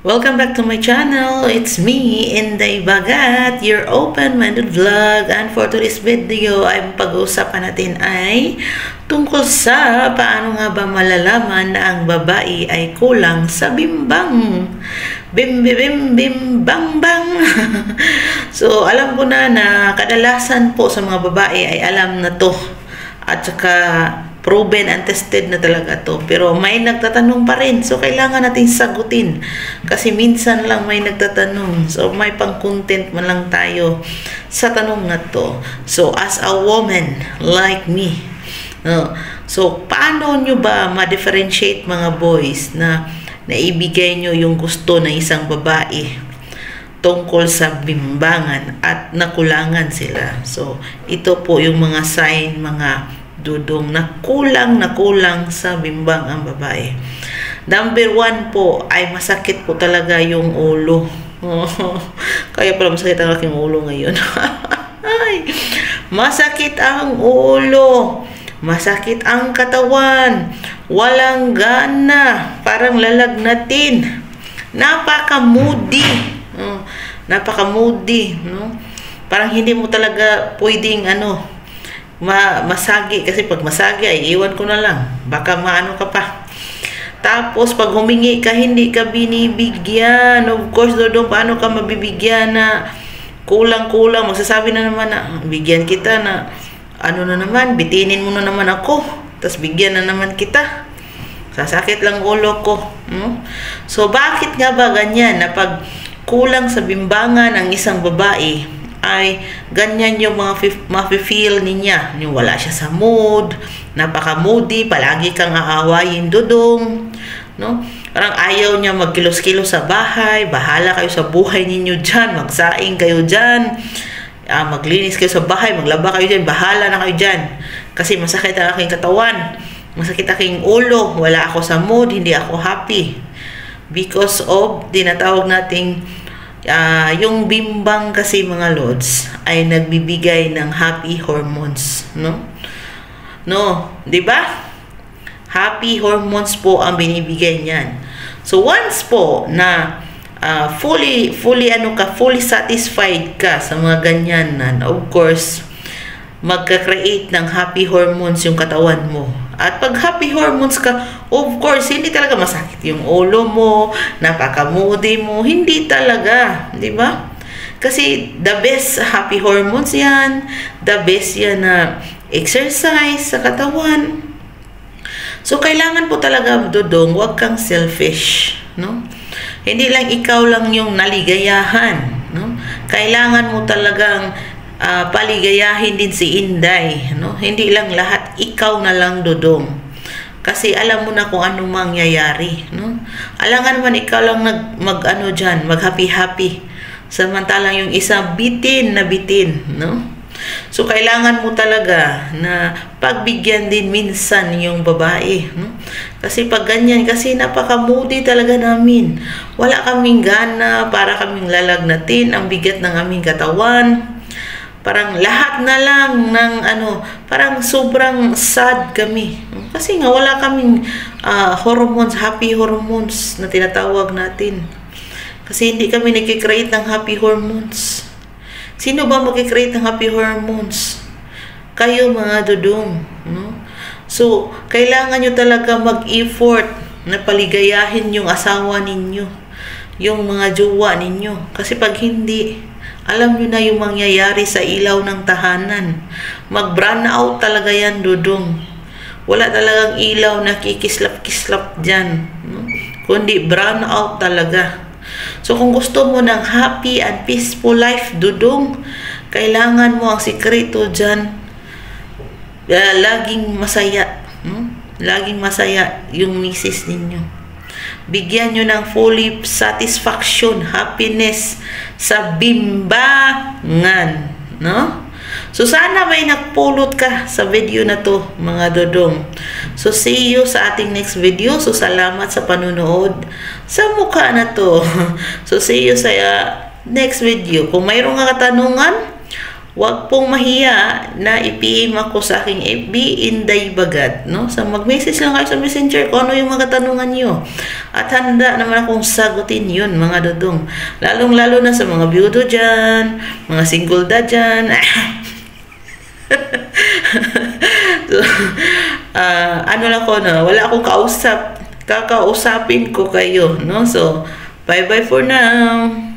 Welcome back to my channel. It's me, Inday Bagat, your open-minded vlog. And for today's video, ay pag-uusapan natin ay tungkol sa paano nga ba malalaman na ang babae ay kulang sa bimbang. Bim bim bim bang bang. So, alam ko na kadalasan po sa mga babae ay alam na to. At saka proven and tested na talaga to. Pero may nagtatanong pa rin. So, kailangan natin sagutin. Kasi minsan lang may nagtatanong. So, may pang-content man lang tayo sa tanong na to. So, as a woman like me, so, paano nyo ba ma-differentiate mga boys na naibigay nyo yung gusto ng isang babae tungkol sa bimbangan at nakulangan sila? So, ito po yung mga sign, mga dudong na kulang sa bimbang ang babae. Number 1 po ay masakit po talaga yung ulo. Kaya pala masakit ang aking ulo ngayon. Ay, masakit ang ulo. Masakit ang katawan. Walang gana. Parang lalagnatin. Napaka-moody. Napaka-moody. No? Parang hindi mo talaga pwedeng masagi, kasi pag masagi ay iwan ko na lang, baka maano ka pa. Tapos pag humingi ka, hindi ka binibigyan. Of course, doon paano ka mabibigyan na kulang-kulang? Magsasabi na naman na bigyan kita na ano na naman, bitinin mo na naman ako, tapos bigyan na naman kita. Sasakit lang ulo ko. So bakit nga ba ganyan na pag kulang sa bimbangan ang isang babae ay ganyan yung mga mafe-feel niya, yung wala siya sa mood, napaka-moody, palagi kang aawayin dudong, no? Parang ayaw niya magkilos-kilos sa bahay, bahala kayo sa buhay ninyo dyan, magsaing kayo dyan, maglinis kayo sa bahay, maglaba kayo dyan, bahala na kayo dyan, kasi masakit ang aking katawan, masakit aking ulo, wala ako sa mood, hindi ako happy, because of tinatawag nating yung bimbang kasi mga lods ay nagbibigay ng happy hormones, no? No, 'di ba? Happy hormones po ang binibigay niyan. So once po na fully satisfied ka sa mga ganyan na, of course, magka-create ng happy hormones yung katawan mo. At pag happy hormones ka, of course, hindi talaga masakit yung ulo mo, napaka-moody mo, hindi talaga, di ba? Kasi the best happy hormones yan, the best yan na exercise sa katawan. So, kailangan po talaga, dudong, huwag kang selfish, no? Hindi lang ikaw lang yung naligayahan, no? Kailangan mo talagang paligayahin din si Inday, no? Hindi lang lahat ikaw na lang, dudong, kasi alam mo na kung anong mangyayari, no? Alangan naman ikaw lang mag happy samantalang yung isa bitin, no? So kailangan mo talaga na pagbigyan din minsan yung babae, no? Kasi pag ganyan, kasi napaka-moody talaga namin, wala kaming gana, para kaming lalagnatin, ang bigat ng aming katawan. Parang lahat na lang ng parang sobrang sad kami. Kasi nga wala kaming hormones, happy hormones na tinatawag natin. Kasi hindi kami nag-create ng happy hormones. Sino ba mag-create ng happy hormones? Kayo mga dudong. No? So, kailangan nyo talaga mag-effort na paligayahin yung asawa ninyo, yung mga jowa ninyo. Kasi pag hindi, alam nyo na yung mangyayari sa ilaw ng tahanan. Mag-brown out talaga yan, dudong. Wala talagang ilaw na kikislap-kislap dyan. No? Kundi brown out talaga. So, kung gusto mo ng happy and peaceful life, dudong, kailangan mo ang sikreto dyan. Laging masaya. Laging masaya yung misis ninyo. Bigyan nyo ng fully satisfaction, happiness sa bimbangan, no? So, sana may nagpulot ka sa video na to, mga dodong. So, see you sa ating next video. So, salamat sa panunood sa mukha na to. So, see you sa next video. Kung mayroong katanungan, Huwag pong mahiya na i-PM ako sa aking FB, Inday Bagat, no? So, mag-message lang kayo sa Messenger kung ano yung mga katanungan nyo. At handa naman akong sagutin yun, mga dudong. Lalong-lalo na sa mga byudo dyan, mga single da dyan. So, ano lang ko, no? Wala akong kausap. Kakausapin ko kayo, no? So, bye-bye for now.